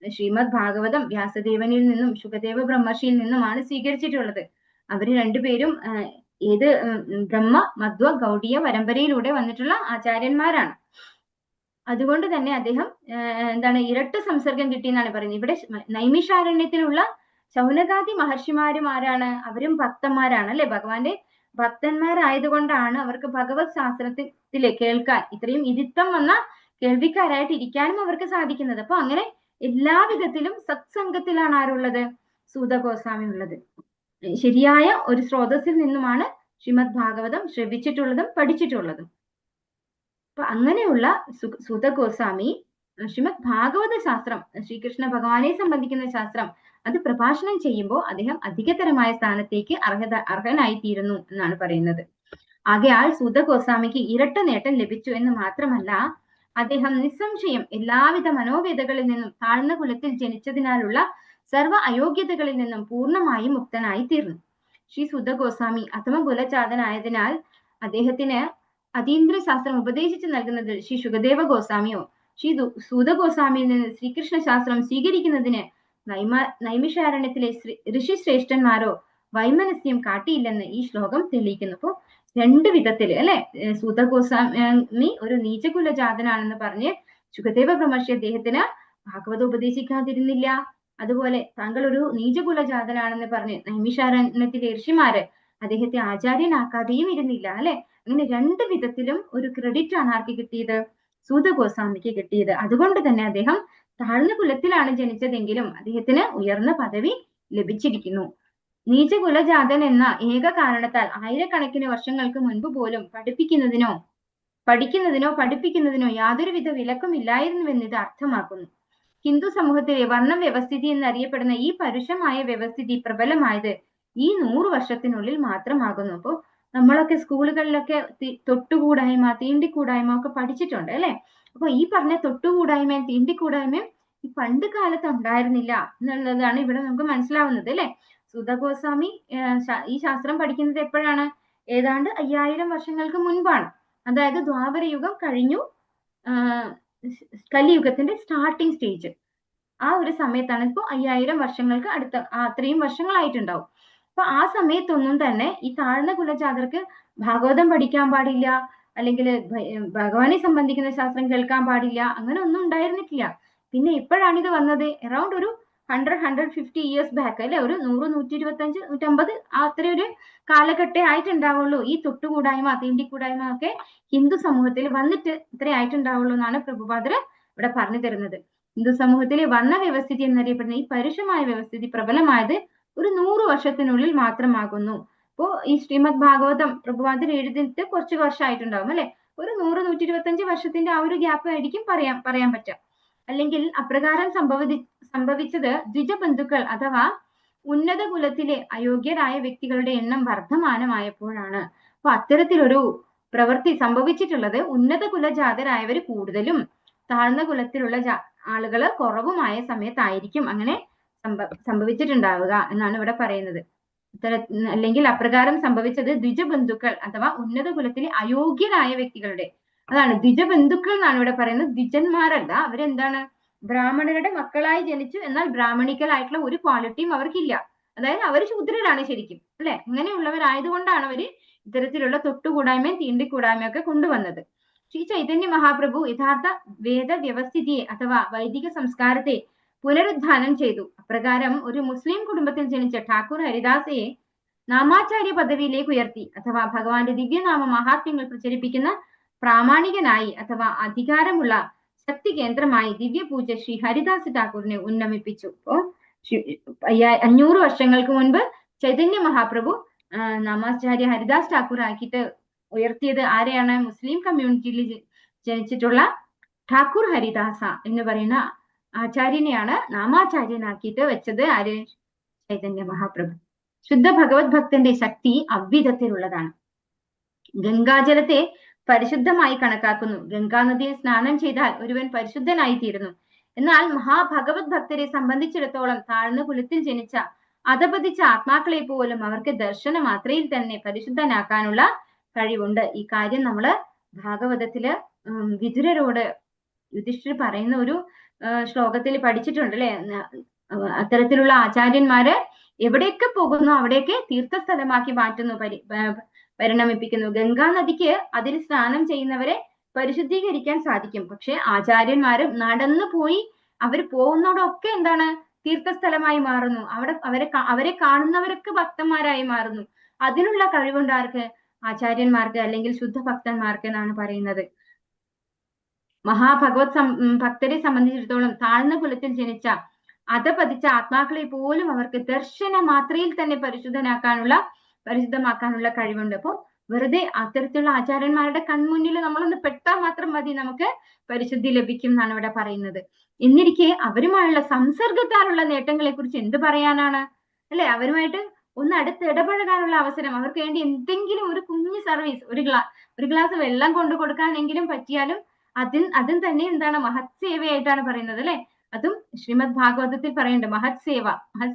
ശ്രീമദ് ഭാഗവതം വ്യാസദേവനിൽ നിന്നും ശുകദേവ ബ്രഹ്മർഷിയിൽ നിന്നുമാണ് സ്വീകരിച്ചിട്ടുള്ളത്. അവര് രണ്ടുപേരും ഏത് ബ്രഹ്മ മധ്വ ഗൗഡീയ പരമ്പരയിലൂടെ വന്നിട്ടുള്ള ആചാര്യന്മാരാണ്. അതുകൊണ്ട് തന്നെ അദ്ദേഹം ഇരട്ട സംസർഗം കിട്ടിയെന്നാണ് പറയുന്നത്. ഇവിടെ നൈമിഷാരണ്യത്തിലുള്ള ശൗനകാദി മഹർഷിമാരും ആരാണ്? അവരും ഭക്തന്മാരാണ് അല്ലെ. ഭഗവാന്റെ ഭക്തന്മാരായതുകൊണ്ടാണ് അവർക്ക് ഭഗവത് ശാസ്ത്രത്തിലെ കേൾക്കാൻ, ഇത്രയും ഇതിത്വം വന്ന കേൾവിക്കാരായിട്ട് ഇരിക്കാനും അവർക്ക് സാധിക്കുന്നത്. അപ്പൊ അങ്ങനെ എല്ലാ വിധത്തിലും സത്സംഗത്തിലാണ് ആരുള്ളത്? സൂത ഗോസ്വാമി ഉള്ളത്. ശരിയായ ഒരു സ്രോതസ്സിൽ നിന്നുമാണ് ശ്രീമദ് ഭാഗവതം ശ്രവിച്ചിട്ടുള്ളതും പഠിച്ചിട്ടുള്ളതും. അപ്പൊ അങ്ങനെയുള്ള സൂത ഗോസ്വാമി ശ്രീമദ് ഭാഗവത ശാസ്ത്രം, ശ്രീകൃഷ്ണ ഭഗവാനെ സംബന്ധിക്കുന്ന ശാസ്ത്രം, അത് പ്രഭാഷണം ചെയ്യുമ്പോൾ അദ്ദേഹം അധികതരമായ സ്ഥാനത്തേക്ക് അർഹനായി തീരുന്നു എന്നാണ് പറയുന്നത്. ആകയാൽ സൂത ഗോസ്വാമിക്ക് ഇരട്ട നേട്ടം ലഭിച്ചു എന്ന് മാത്രമല്ല, അദ്ദേഹം നിസ്സംശയം എല്ലാവിധ മനോവേദകളിൽ നിന്നും താഴ്ന്ന കുലത്തിൽ ജനിച്ചതിനാലുള്ള സർവ്വ അയോഗ്യതകളിൽ നിന്നും പൂർണ്ണമായും മുക്തനായി തീർന്നു. ശ്രീ സുത ഗോസ്വാമി അഥമ കുലജാതനായതിനാൽ അദ്ദേഹത്തിന് അതീന്ദ്രിയ ശാസ്ത്രം ഉപദേശിച്ചു നൽകുന്നത് ശ്രീ ശുകദേവ ഗോസ്വാമിയോ ശ്രീ സൂത ഗോസ്വാമിയിൽ നിന്ന് ശ്രീകൃഷ്ണ ശാസ്ത്രം സ്വീകരിക്കുന്നതിന് നൈമിഷാരണ്യത്തിലെ ഋഷിശ്രേഷ്ഠന്മാരോ വൈമനസ്യം കാട്ടിയില്ലെന്ന് ഈ ശ്ലോകം തെളിയിക്കുന്നു. അപ്പോ രണ്ട് വിധത്തില് അല്ലെ, സൂത ഗോസ്വാമി ഒരു നീചകുലജാതനാണെന്ന് പറഞ്ഞ് ശുകദേവ ബ്രഹ്മർഷി അദ്ദേഹത്തിന് ഭാഗവതം ഉപദേശിക്കാതിരുന്നില്ല. അതുപോലെ താങ്കൾ ഒരു നീചകുലജാതനാണെന്ന് പറഞ്ഞ് നൈമിഷാരണ്യത്തിലെ ഋഷിമാര് അദ്ദേഹത്തെ ആചാര്യനാക്കാതെയും ഇരുന്നില്ല അല്ലെ. അങ്ങനെ രണ്ട് വിധത്തിലും ഒരു ക്രെഡിറ്റ് ആണ് ആർക്ക് കിട്ടിയത്? സൂത ഗോസ്വാമിക്ക് കിട്ടിയത്. അതുകൊണ്ട് തന്നെ അദ്ദേഹം താഴ്ന്ന കുലത്തിലാണ് ജനിച്ചതെങ്കിലും അദ്ദേഹത്തിന് ഉയർന്ന പദവി ലഭിച്ചിരിക്കുന്നു. നീചകുലജാതൻ എന്ന ഏക കാരണത്താൽ ആയിരക്കണക്കിന് വർഷങ്ങൾക്ക് മുൻപ് പോലും പഠിപ്പിക്കുന്നതിനോ യാതൊരുവിധ വിലക്കും ഇല്ലായിരുന്നുവെന്ന് ഇത് അർത്ഥമാക്കുന്നു. ഹിന്ദു സമൂഹത്തിലെ വർണ്ണ വ്യവസ്ഥിതി എന്നറിയപ്പെടുന്ന ഈ പരുഷമായ വ്യവസ്ഥിതി പ്രബലമായത് ഈ 100 വർഷത്തിനുള്ളിൽ മാത്രമാകുന്നു. അപ്പോ നമ്മളൊക്കെ സ്കൂളുകളിലൊക്കെ തൊട്ടുകൂടായ്മ, തീണ്ടിക്കൂടായ്മ ഒക്കെ പഠിച്ചിട്ടുണ്ട് അല്ലെ. അപ്പൊ ഈ പറഞ്ഞ തൊട്ടുകൂടായ്മയും തീണ്ടിക്കൂടായ്മയും ഈ പണ്ട് കാലത്ത് ഉണ്ടായിരുന്നില്ല എന്നുള്ളതാണ് ഇവിടെ നമുക്ക് മനസ്സിലാവുന്നത് അല്ലെ. സൂത ഗോസ്വാമി ഈ ശാസ്ത്രം പഠിക്കുന്നത് എപ്പോഴാണ്? ഏതാണ്ട് 5000 വർഷങ്ങൾക്ക് മുൻപാണ്. അതായത് ദ്വാപരയുഗം കഴിഞ്ഞു, കലിയുഗത്തിന്റെ സ്റ്റാർട്ടിംഗ് സ്റ്റേജ് ആ ഒരു സമയത്താണ്. ഇപ്പൊ 5000 വർഷങ്ങൾക്ക് അടുത്ത അത്രയും വർഷങ്ങളായിട്ടുണ്ടാവും. അപ്പൊ ആ സമയത്തൊന്നും തന്നെ ഈ താഴ്ന്ന കുലജാതർക്ക് ഭാഗവതം പഠിക്കാൻ പാടില്ല, അല്ലെങ്കിൽ ഭഗവാനെ സംബന്ധിക്കുന്ന ശാസ്ത്രം കേൾക്കാൻ പാടില്ല, അങ്ങനെ ഒന്നും ഉണ്ടായിരുന്നിട്ടില്ല. പിന്നെ എപ്പോഴാണ് ഇത് വന്നത്? അറൌണ്ട് ഒരു 150 ഇയേഴ്സ് ബാക്ക് അല്ലെ, ഒരു 100, 125, 150 അത്രയൊരു കാലഘട്ടേ ആയിട്ടുണ്ടാവുള്ളൂ ഈ തൊട്ടുകൂടായ്മ, തീണ്ടിക്കൂടായ്മ ഒക്കെ ഹിന്ദു സമൂഹത്തിൽ വന്നിട്ട് ഇത്രേ ആയിട്ടുണ്ടാവുള്ളൂ എന്നാണ് പ്രഭുപാദര് ഇവിടെ പറഞ്ഞു തരുന്നത്. ഹിന്ദു സമൂഹത്തിലെ വർണ്ണ വ്യവസ്ഥിതി എന്നറിയപ്പെടുന്ന ഈ പരുഷമായ വ്യവസ്ഥിതി പ്രബലമായത് ഒരു 100 വർഷത്തിനുള്ളിൽ മാത്രമാകുന്നു. അപ്പോ ഈ ശ്രീമദ് ഭാഗവതം പ്രഭുപാദർ എഴുതിയിട്ട് കുറച്ച് വർഷമായിട്ടുണ്ടാവും അല്ലെ. ഒരു 100, 125 വർഷത്തിന്റെ ആ ഒരു ഗ്യാപ്പ് ആയിരിക്കും പറയാൻ പറ്റുക. അല്ലെങ്കിൽ അപ്രകാരം സംഭവിച്ചത് ദ്വിജബന്ധുക്കൾ അഥവാ ഉന്നത കുലത്തിലെ അയോഗ്യരായ വ്യക്തികളുടെ എണ്ണം വർദ്ധമാനമായപ്പോഴാണ്. അപ്പൊ അത്തരത്തിലൊരു പ്രവൃത്തി സംഭവിച്ചിട്ടുള്ളത് ഉന്നത കുലജാതരായവർ കൂടുതലും താഴ്ന്ന കുലത്തിലുള്ള ആളുകള് കുറവുമായ സമയത്തായിരിക്കും അങ്ങനെ സംഭവിച്ചിട്ടുണ്ടാവുക എന്നാണ് ഇവിടെ പറയുന്നത്. അല്ലെങ്കിൽ അപ്രകാരം സംഭവിച്ചത് ദ്വിജബന്ധുക്കൾ അഥവാ ഉന്നത കുലത്തിലെ അയോഗ്യരായ വ്യക്തികളുടെ, അതാണ് ദ്വിജബന്ധുക്കൾ എന്നാണ് ഇവിടെ പറയുന്നത്. ദ്വിജന്മാരല്ല, അവരെന്താണ്? ബ്രാഹ്മണരുടെ മക്കളായി ജനിച്ചു, എന്നാൽ ബ്രാഹ്മണിക്കലായിട്ടുള്ള ഒരു ക്വാളിറ്റിയും അവർക്കില്ല. അതായത് അവർ ശൂദ്രരാണ് ശരിക്കും അല്ലെ. അങ്ങനെയുള്ളവരായതുകൊണ്ടാണ് അവര് ഇത്തരത്തിലുള്ള തൊട്ടുകൂടായ്മയും തീണ്ടിക്കൂടായ്മയും ഒക്കെ കൊണ്ടുവന്നത്. ശ്രീ ചൈതന്യ മഹാപ്രഭു യഥാർത്ഥ വേദവ്യവസ്ഥിതിയെ അഥവാ വൈദിക സംസ്കാരത്തെ പുനരുദ്ധാനം ചെയ്തു. അപ്രകാരം ഒരു മുസ്ലിം കുടുംബത്തിൽ ജനിച്ച ഠാക്കൂർ ഹരിദാസയെ നാമാചാര്യ പദവിയിലേക്ക് ഉയർത്തി. അഥവാ ഭഗവാന്റെ ദിവ്യനാമ മഹാത്മ്യങ്ങൾ പ്രചരിപ്പിക്കുന്ന പ്രാമാണികനായി അഥവാ അധികാരമുള്ള ശക്തി കേന്ദ്രമായി ദിവ്യപൂജ ശ്രീ ഹരിദാസ് ഠാക്കൂറിനെ ഉന്നമിപ്പിച്ചു. അപ്പോ 500 വർഷങ്ങൾക്ക് മുൻപ് ചൈതന്യ മഹാപ്രഭു നാമാചാര്യ ഹരിദാസ് ഠാക്കൂർ ആക്കിയിട്ട് ഉയർത്തിയത് ആരെയാണ്? മുസ്ലിം കമ്മ്യൂണിറ്റിയിൽ ജനിച്ചിട്ടുള്ള ഠാക്കൂർ ഹരിദാസ എന്ന് പറയുന്ന ആചാര്യനെയാണ് നാമാചാര്യനാക്കിയിട്ട് വെച്ചത്. ആര്? ചൈതന്യ മഹാപ്രഭു. ശുദ്ധ ഭഗവത് ഭക്തന്റെ ശക്തി അവ്വിധത്തിലുള്ളതാണ്. ഗംഗാജലത്തെ പരിശുദ്ധമായി കണക്കാക്കുന്നു. ഗംഗാനദിയിൽ സ്നാനം ചെയ്താൽ ഒരുവൻ പരിശുദ്ധനായി തീരുന്നു. എന്നാൽ മഹാഭഗവത് ഭക്തരെ സംബന്ധിച്ചിടത്തോളം താഴ്ന്ന കുലത്തിൽ ജനിച്ച അധപതിച്ച ആത്മാക്കളെ പോലും അവർക്ക് ദർശന മാത്രയിൽ തന്നെ പരിശുദ്ധനാക്കാനുള്ള കഴിവുണ്ട്. ഈ കാര്യം നമ്മള് ഭാഗവതത്തില് വിതുരരോട് യുധിഷ്ഠിർ പറയുന്ന ഒരു ശ്ലോകത്തിൽ പഠിച്ചിട്ടുണ്ട് അല്ലെ. അത്തരത്തിലുള്ള ആചാര്യന്മാര് എവിടെയൊക്കെ പോകുന്നു അവിടെയൊക്കെ തീർത്ഥസ്ഥലമാക്കി മാറ്റുന്നു, പരിണമിപ്പിക്കുന്നു. ഗംഗാ നദിക്ക് അതിൽ സ്നാനം ചെയ്യുന്നവരെ പരിശുദ്ധീകരിക്കാൻ സാധിക്കും. പക്ഷെ ആചാര്യന്മാരും നടന്നു പോയി അവർ പോകുന്നതോടൊക്കെ എന്താണ്? തീർത്ഥസ്ഥലമായി മാറുന്നു. അവരെ കാണുന്നവരൊക്കെ ഭക്തന്മാരായി മാറുന്നു. അതിനുള്ള കഴിവുണ്ട് ആർക്ക്? ആചാര്യന്മാർക്ക് അല്ലെങ്കിൽ ശുദ്ധ ഭക്തന്മാർക്ക് എന്നാണ് പറയുന്നത്. മഹാഭഗവത് ഭക്തരെ സംബന്ധിച്ചിടത്തോളം താഴ്ന്ന കുലത്തിൽ ജനിച്ച അധപതിച്ച ആത്മാക്കളെ പോലും അവർക്ക് ദർശന മാത്രയിൽ തന്നെ പരിശുദ്ധമാക്കാനുള്ള കഴിവുണ്ട്. അപ്പൊ വെറുതെ അത്തരത്തിലുള്ള ആചാര്യന്മാരുടെ കൺമുന്നിൽ നമ്മളൊന്ന് പെട്ടാൽ മാത്രം മതി, നമുക്ക് പരിശുദ്ധി ലഭിക്കും എന്നാണ് ഇവിടെ പറയുന്നത്. എന്നിരിക്കെ അവരുമായുള്ള സംസർഗത്താലുള്ള നേട്ടങ്ങളെ കുറിച്ച് എന്ത് പറയാനാണ് അല്ലെ. അവരുമായിട്ട് ഒന്ന് അടുത്ത് ഇടപഴകാനുള്ള അവസരം, അവർക്ക് വേണ്ടി എന്തെങ്കിലും ഒരു കുഞ്ഞു സർവീസ്, ഒരു ഗ്ലാസ് വെള്ളം കൊണ്ടു കൊടുക്കാനെങ്കിലും പറ്റിയാലും അതും തന്നെ എന്താണ്? മഹത് സേവയായിട്ടാണ് പറയുന്നത് അല്ലെ. അതും ശ്രീമദ് ഭാഗവതത്തിൽ പറയുന്നുണ്ട് മഹത്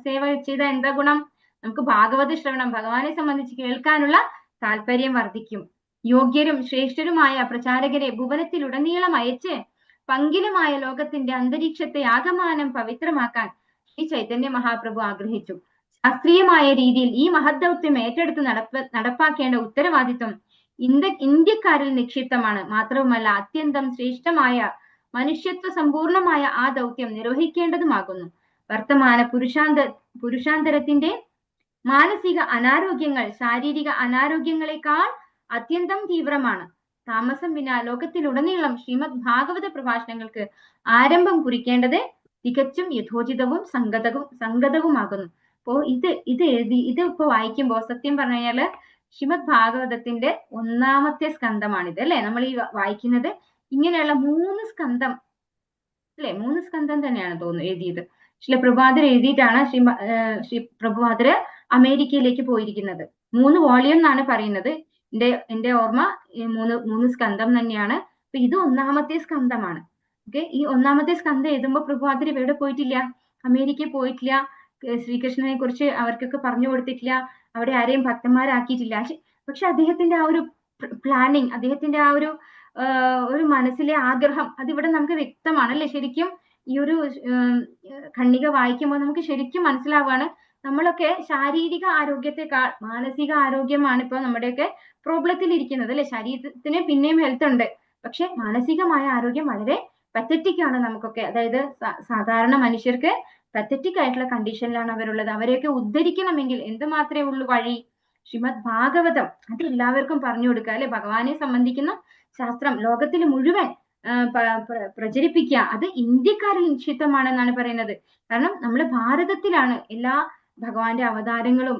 സേവ ചെയ്ത എന്താ ഗുണം? നമുക്ക് ഭാഗവത ശ്രവണം, ഭഗവാനെ സംബന്ധിച്ച് കേൾക്കാനുള്ള താല്പര്യം വർദ്ധിക്കും. യോഗ്യരും ശ്രേഷ്ഠരുമായ പ്രചാരകരെ ഭുവനത്തിലുടനീളം അയച്ച് പങ്കിലമായ ലോകത്തിന്റെ അന്തരീക്ഷത്തെ ആകമാനം പവിത്രമാക്കാൻ ശ്രീ ചൈതന്യ മഹാപ്രഭു ആഗ്രഹിച്ചു. ശാസ്ത്രീയമായ രീതിയിൽ ഈ മഹത് ദൗത്യം ഏറ്റെടുത്ത് നടപ്പാക്കേണ്ട ഉത്തരവാദിത്വം ഇന്ത്യക്കാരിൽ നിക്ഷിപ്തമാണ്. മാത്രവുമല്ല അത്യന്തം ശ്രേഷ്ഠമായ മനുഷ്യത്വ സമ്പൂർണമായ ആ ദൗത്യം നിർവഹിക്കേണ്ടതുമാകുന്നു. വർത്തമാന പുരുഷാന്തരത്തിന്റെ മാനസിക അനാരോഗ്യങ്ങൾ ശാരീരിക അനാരോഗ്യങ്ങളെക്കാൾ അത്യന്തം തീവ്രമാണ്. താമസം വിന ലോകത്തിലുടനീളം ശ്രീമദ് ഭാഗവത പ്രഭാഷണങ്ങൾക്ക് ആരംഭം കുറിക്കേണ്ടത് തികച്ചും യഥോചിതവും സംഗതവുമാകുന്നു. അപ്പോ ഇത് ഇപ്പൊ വായിക്കുമ്പോൾ സത്യം പറഞ്ഞു കഴിഞ്ഞാല് ശ്രീമദ് ഭാഗവതത്തിന്റെ 1-ാമത്തെ സ്കന്ധമാണിത് അല്ലെ, നമ്മൾ ഈ വായിക്കുന്നത്. ഇങ്ങനെയുള്ള 3 സ്കന്ധം അല്ലെ, 3 സ്കന്ധം തന്നെയാണ് തോന്നുന്നു എഴുതിയത്. ശ്രീ പ്രഭാതർ എഴുതിയിട്ടാണ് ശ്രീ പ്രഭാതർ അമേരിക്കയിലേക്ക് പോയിരിക്കുന്നത്. 3 വോളിയം എന്നാണ് പറയുന്നത്. എന്റെ ഓർമ്മ 3 സ്കന്ധം തന്നെയാണ്. അപ്പൊ ഇത് 1-ാമത്തെ സ്കന്ധമാണ്. ഓക്കെ, ഈ 1-ാമത്തെ സ്കന്ധം എഴുതുമ്പോൾ പ്രഭാതർ എവിടെ പോയിട്ടില്ല, അമേരിക്കയിൽ പോയിട്ടില്ല. ശ്രീകൃഷ്ണനെ കുറിച്ച് അവർക്കൊക്കെ പറഞ്ഞു കൊടുത്തിട്ടില്ല, അവിടെ ആരെയും ഭക്തന്മാരാക്കിയിട്ടില്ല. പക്ഷെ അദ്ദേഹത്തിന്റെ ആ ഒരു പ്ലാനിങ്, അദ്ദേഹത്തിന്റെ ആ ഒരു മനസ്സിലെ ആഗ്രഹം അതിവിടെ നമുക്ക് വ്യക്തമാണ് അല്ലെ. ശരിക്കും ഈ ഒരു ഖണ്ഡിക വായിക്കുമ്പോൾ നമുക്ക് ശരിക്കും മനസ്സിലാവാണ്, നമ്മളൊക്കെ ശാരീരിക ആരോഗ്യത്തെക്കാൾ മാനസിക ആരോഗ്യമാണ് ഇപ്പൊ നമ്മുടെയൊക്കെ പ്രോബ്ലത്തിൽ ഇരിക്കുന്നത് അല്ലെ. ശരീരത്തിന് പിന്നെയും ഹെൽത്ത് ഉണ്ട്, പക്ഷെ മാനസികമായ ആരോഗ്യം വളരെ പത്തറ്റിക് ആണ് നമുക്കൊക്കെ. അതായത് സാധാരണ മനുഷ്യർക്ക് പത്തറ്റിക് ആയിട്ടുള്ള കണ്ടീഷനിലാണ് അവരുള്ളത്. അവരെയൊക്കെ ഉദ്ധരിക്കണമെങ്കിൽ എന്ത് മാത്രമേ ഉള്ളൂ വഴി? ശ്രീമദ് ഭാഗവതം അത് എല്ലാവർക്കും പറഞ്ഞു കൊടുക്കുക അല്ലെ. ഭഗവാനെ സംബന്ധിക്കുന്ന ശാസ്ത്രം ലോകത്തിൽ മുഴുവൻ പ്രചരിപ്പിക്കുക. അത് ഇന്ത്യക്കാരിൽ നിക്ഷിപ്തമാണെന്നാണ് പറയുന്നത്. കാരണം നമ്മൾ ഭാരതത്തിലാണ് എല്ലാ ഭഗവാന്റെ അവതാരങ്ങളും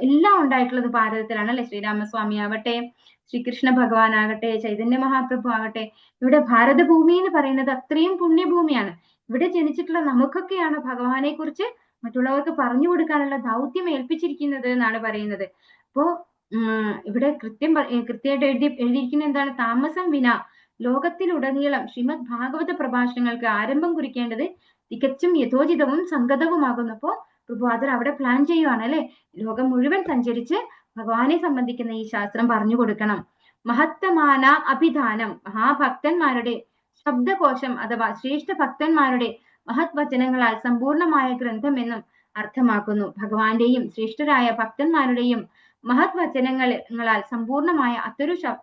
എല്ലാം ഉണ്ടായിട്ടുള്ളത് ഭാരതത്തിലാണ് അല്ലെ. ശ്രീരാമസ്വാമി ആവട്ടെ, ശ്രീകൃഷ്ണ ഭഗവാൻ ആകട്ടെ, ചൈതന്യ മഹാപ്രഭു ആകട്ടെ, ഇവിടെ ഭാരതഭൂമി എന്ന് പറയുന്നത് അത്രയും പുണ്യഭൂമിയാണ്. ഇവിടെ ജനിച്ചിട്ടുള്ള നമുക്കൊക്കെയാണ് ഭഗവാനെ കുറിച്ച് മറ്റുള്ളവർക്ക് പറഞ്ഞു കൊടുക്കാനുള്ള ദൗത്യം ഏൽപ്പിച്ചിരിക്കുന്നത് എന്നാണ് പറയുന്നത്. അപ്പോ ഇവിടെ കൃത്യമായിട്ട് എഴുതിയിരിക്കുന്ന എന്താണ്? താമസം വിന ലോകത്തിലുടനീളം ശ്രീമദ് ഭാഗവത പ്രഭാഷണങ്ങൾക്ക് ആരംഭം കുറിക്കേണ്ടത് തികച്ചും യഥോചിതവും സംഗതവുമാകുന്നു. അപ്പോ പ്രഭാതർ അവിടെ പ്ലാൻ ചെയ്യുവാണ് അല്ലെ. ലോകം മുഴുവൻ സഞ്ചരിച്ച് ഭഗവാനെ സംബന്ധിക്കുന്ന ഈ ശാസ്ത്രം പറഞ്ഞു കൊടുക്കണം. മഹത്തമാന അഭിധാനം മഹാഭക്തന്മാരുടെ ശബ്ദകോശം അഥവാ ശ്രേഷ്ഠ ഭക്തന്മാരുടെ മഹത് വചനങ്ങളാൽ സമ്പൂർണമായ ഗ്രന്ഥം എന്നും അർത്ഥമാക്കുന്നു. ഭഗവാന്റെയും ശ്രേഷ്ഠരായ ഭക്തന്മാരുടെയും മഹത് വചനങ്ങളാൽ സമ്പൂർണമായ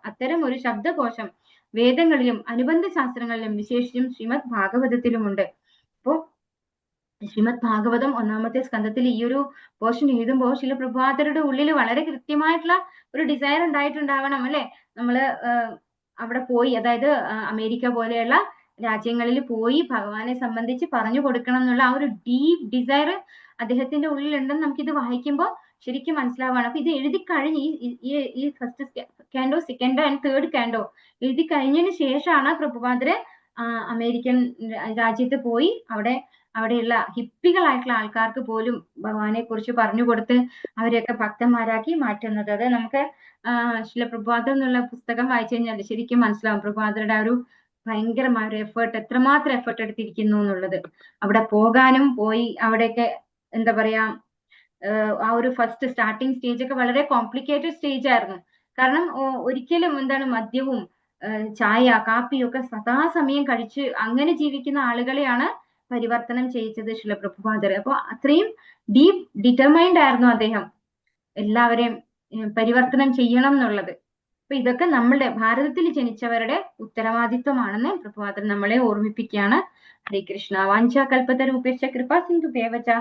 അത്തരം ഒരു ശബ്ദകോശം വേദങ്ങളിലും അനുബന്ധ ശാസ്ത്രങ്ങളിലും വിശേഷിച്ചും ശ്രീമദ് ഭാഗവതത്തിലുമുണ്ട്. അപ്പോ ശ്രീമദ് ഭാഗവതം 1-ാമത്തെ സ്കന്ധത്തിൽ ഈ ഒരു പോർഷൻ എഴുതുമ്പോൾ ശില പ്രഭാതരുടെ ഉള്ളിൽ വളരെ കൃത്യമായിട്ടുള്ള ഒരു ഡിസയർ ഉണ്ടായിട്ടുണ്ടാവണം അല്ലെ. നമ്മള് അവിടെ പോയി, അതായത് അമേരിക്ക പോലെയുള്ള രാജ്യങ്ങളിൽ പോയി ഭഗവാനെ സംബന്ധിച്ച് പറഞ്ഞു കൊടുക്കണം എന്നുള്ള ആ ഒരു ഡീപ്പ് ഡിസയർ അദ്ദേഹത്തിന്റെ ഉള്ളിലുണ്ടെന്ന് നമുക്കിത് വായിക്കുമ്പോൾ ശരിക്കും മനസ്സിലാവുകയാണ്. അപ്പൊ ഇത് എഴുതി കഴിഞ്ഞ് ഈ ഫസ്റ്റ് കാൻഡോ, സെക്കൻഡ് ആൻഡ് തേർഡ് കാൻഡോ എഴുതി കഴിഞ്ഞതിന് ശേഷമാണ് പ്രഭുപാദര് അമേരിക്കൻ രാജ്യത്ത് പോയി അവിടെയുള്ള ഹിപ്പികളായിട്ടുള്ള ആൾക്കാർക്ക് പോലും ഭഗവാനെ കുറിച്ച് പറഞ്ഞു കൊടുത്ത് അവരെയൊക്കെ ഭക്തന്മാരാക്കി മാറ്റുന്നത്. അത് നമുക്ക് ശ്രീല പ്രഭാതർ എന്നുള്ള പുസ്തകം വായിച്ചു കഴിഞ്ഞാൽ ശരിക്കും മനസ്സിലാവും പ്രഭാതരുടെ ആ ഒരു ഭയങ്കരമായ ഒരു എഫേർട്ട്, എത്രമാത്രം എഫേർട്ട് എടുത്തിരിക്കുന്നു എന്നുള്ളത്. അവിടെ പോകാനും പോയി അവിടെയൊക്കെ എന്താ പറയാ, ആ ഒരു ഫസ്റ്റ് സ്റ്റാർട്ടിങ് സ്റ്റേജ് ഒക്കെ വളരെ കോംപ്ലിക്കേറ്റഡ് സ്റ്റേജ് ആയിരുന്നു. കാരണം ഒരിക്കലും എന്താണ് മദ്യവും ചായ കാപ്പിയും ഒക്കെ സദാസമയം കഴിച്ച് അങ്ങനെ ജീവിക്കുന്ന ആളുകളെയാണ് പരിവർത്തനം ചെയ്യിച്ചത് ശില പ്രഭുപാദർ. അപ്പൊ അത്രയും ഡീപ് ഡിറ്റർമൈൻഡ് ആയിരുന്നു അദ്ദേഹം എല്ലാവരെയും പരിവർത്തനം ചെയ്യണം എന്നുള്ളത്. അപ്പൊ ഇതൊക്കെ നമ്മളുടെ ഭാരതത്തിൽ ജനിച്ചവരുടെ ഉത്തരവാദിത്വമാണെന്ന് പ്രഭുപാദർ നമ്മളെ ഓർമ്മിപ്പിക്കുകയാണ്. ഹരേ കൃഷ്ണ. വാഞ്ചാ കൽപതരൂപേശ്ച കൃപാ സിന്ധുഭ്യേവ ച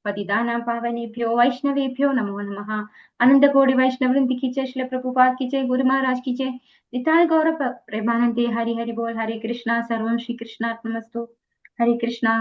പതിതാനാം പാവനേഭ്യോ വൈഷ്ണവേഭ്യോ നമോ നമഃ. അനന്തകോടി വൈഷ്ണവൃന്ദി की जय, श्रील प्रभुपाद की जय, गुरु महाराज की जय, निताय गौर प्रेमानंदे. हरि हरि बोल. हरे कृष्णा. सर्वं श्री कृष्णार्पणमस्तु. हरे कृष्णा.